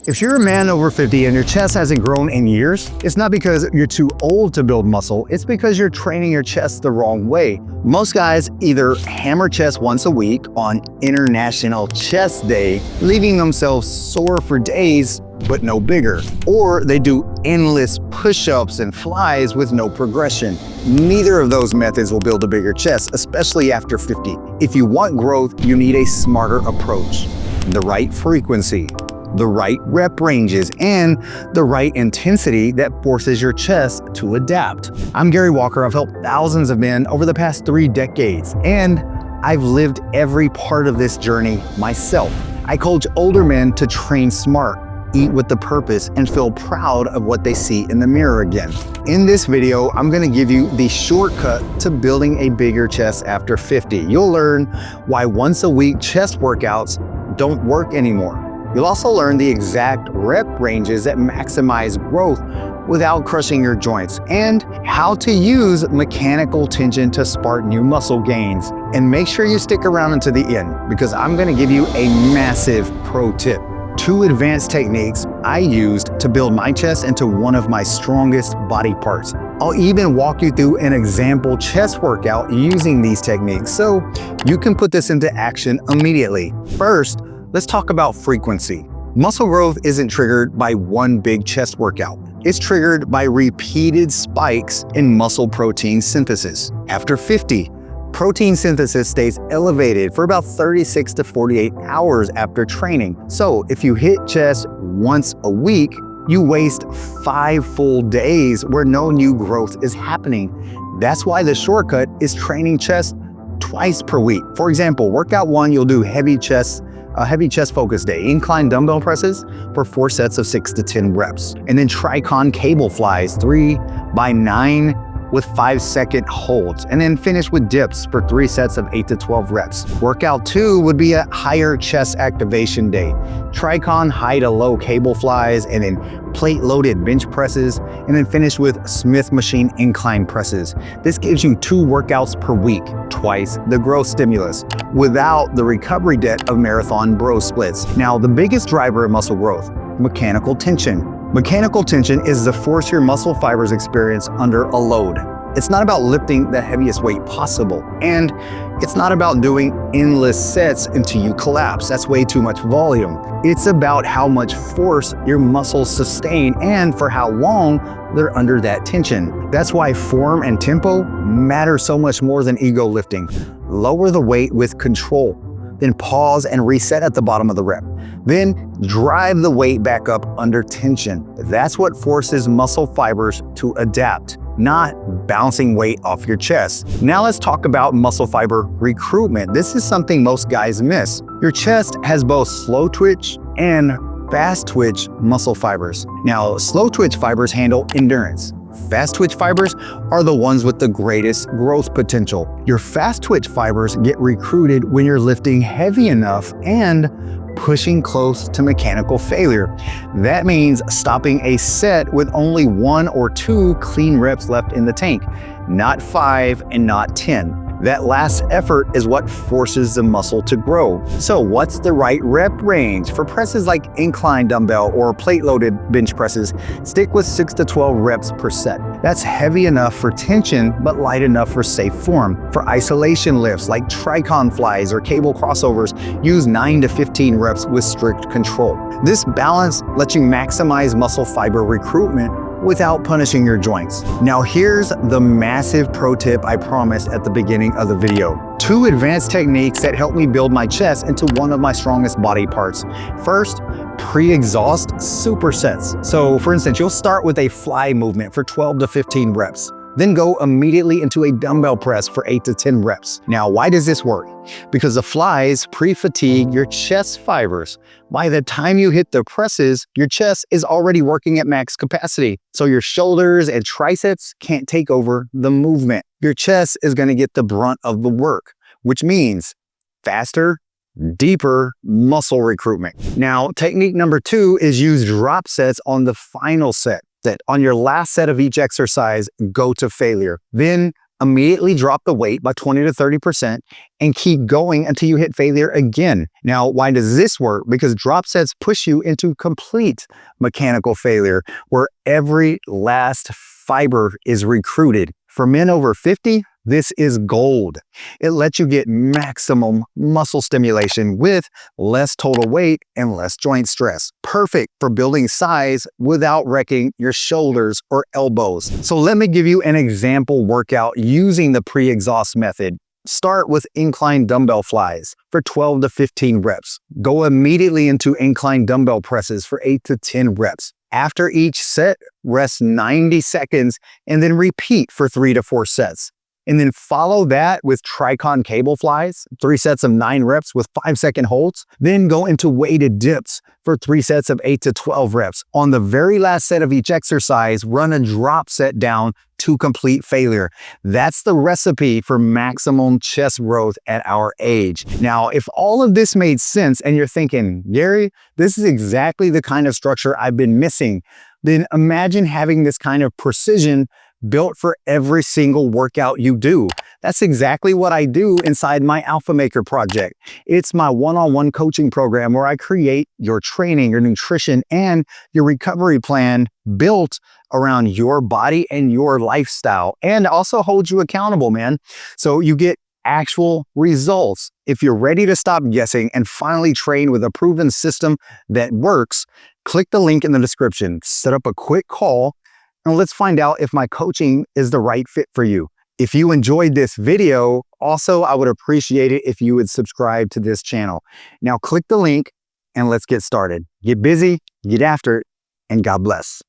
If you're a man over 50 and your chest hasn't grown in years, it's not because you're too old to build muscle, it's because you're training your chest the wrong way. Most guys either hammer chest once a week on International Chest Day, leaving themselves sore for days, but no bigger. Or they do endless push-ups and flies with no progression. Neither of those methods will build a bigger chest, especially after 50. If you want growth, you need a smarter approach, the right frequency, the right rep ranges, and the right intensity that forces your chest to adapt. I'm Gary Walker. I've helped thousands of men over the past 3 decades, and I've lived every part of this journey myself. I coach older men to train smart, eat with the purpose, and feel proud of what they see in the mirror again. In this video, I'm going to give you the shortcut to building a bigger chest after 50. You'll learn why once a week chest workouts don't work anymore. You'll also learn the exact rep ranges that maximize growth without crushing your joints, and how to use mechanical tension to spark new muscle gains. And make sure you stick around until the end, because I'm going to give you a massive pro tip. 2 advanced techniques I used to build my chest into one of my strongest body parts. I'll even walk you through an example chest workout using these techniques so you can put this into action immediately. First, let's talk about frequency. Muscle growth isn't triggered by one big chest workout. It's triggered by repeated spikes in muscle protein synthesis. After 50, protein synthesis stays elevated for about 36 to 48 hours after training. So if you hit chest once a week, you waste 5 full days where no new growth is happening. That's why the shortcut is training chest twice per week. For example, workout 1, you'll do a heavy chest focus day, incline dumbbell presses for 4 sets of 6 to 10 reps. And then TRICON cable flies 3 by 9 with 5-second holds, and then finish with dips for 3 sets of 8 to 12 reps. Workout 2 would be a higher chest activation day. TRICON high to low cable flies, and then plate loaded bench presses, and then finish with Smith machine incline presses. This gives you 2 workouts per week, twice the growth stimulus, without the recovery debt of marathon bro splits. Now, the biggest driver of muscle growth, mechanical tension. Mechanical tension is the force your muscle fibers experience under a load. It's not about lifting the heaviest weight possible, and it's not about doing endless sets until you collapse. That's way too much volume. It's about how much force your muscles sustain and for how long they're under that tension. That's why form and tempo matter so much more than ego lifting. Lower the weight with control, then pause and reset at the bottom of the rep. Then drive the weight back up under tension. That's what forces muscle fibers to adapt, not bouncing weight off your chest. Now let's talk about muscle fiber recruitment. This is something most guys miss. Your chest has both slow twitch and fast twitch muscle fibers. Now, slow twitch fibers handle endurance. Fast twitch fibers are the ones with the greatest growth potential. Your fast twitch fibers get recruited when you're lifting heavy enough and pushing close to mechanical failure. That means stopping a set with only 1 or 2 clean reps left in the tank, not 5 and not 10. That last effort is what forces the muscle to grow. So what's the right rep range? For presses like incline dumbbell or plate-loaded bench presses, stick with 6 to 12 reps per set. That's heavy enough for tension, but light enough for safe form. For isolation lifts like TRICON flies or cable crossovers, use 9 to 15 reps with strict control. This balance lets you maximize muscle fiber recruitment without punishing your joints. Now here's the massive pro tip I promised at the beginning of the video. 2 advanced techniques that help me build my chest into one of my strongest body parts. First, pre-exhaust supersets. So for instance, you'll start with a fly movement for 12 to 15 reps. Then go immediately into a dumbbell press for 8 to 10 reps. Now, why does this work? Because the flies pre-fatigue your chest fibers. By the time you hit the presses, your chest is already working at max capacity. So your shoulders and triceps can't take over the movement. Your chest is going to get the brunt of the work, which means faster, deeper muscle recruitment. Now, technique number 2 is use drop sets on the final set. That on your last set of each exercise, go to failure. Then Immediately drop the weight by 20 to 30% and keep going until you hit failure again. Now, why does this work? Because drop sets push you into complete mechanical failure, where every last fiber is recruited. For men over 50, this is gold. It lets you get maximum muscle stimulation with less total weight and less joint stress. Perfect for building size without wrecking your shoulders or elbows. So let me give you an example workout using the pre-exhaust method. Start with incline dumbbell flies for 12 to 15 reps. Go immediately into incline dumbbell presses for 8 to 10 reps. After each set, rest 90 seconds and then repeat for 3 to 4 sets. And then follow that with TRICON cable flies, 3 sets of 9 reps with 5-second holds. Then go into weighted dips for 3 sets of 8 to 12 reps. On the very last set of each exercise, run a drop set down to complete failure. That's the recipe for maximum chest growth at our age. Now, if all of this made sense and you're thinking, Gary, this is exactly the kind of structure I've been missing, then imagine having this kind of precision built for every single workout you do. That's exactly what I do inside my Alpha Maker project. It's my one-on-one coaching program where I create your training, your nutrition, and your recovery plan built around your body and your lifestyle, and also hold you accountable, man. So you get actual results. If you're ready to stop guessing and finally train with a proven system that works, click the link in the description, set up a quick call, and let's find out if my coaching is the right fit for you. If you enjoyed this video, also, I would appreciate it if you would subscribe to this channel. Now click the link and let's get started. Get busy, get after it, and God bless.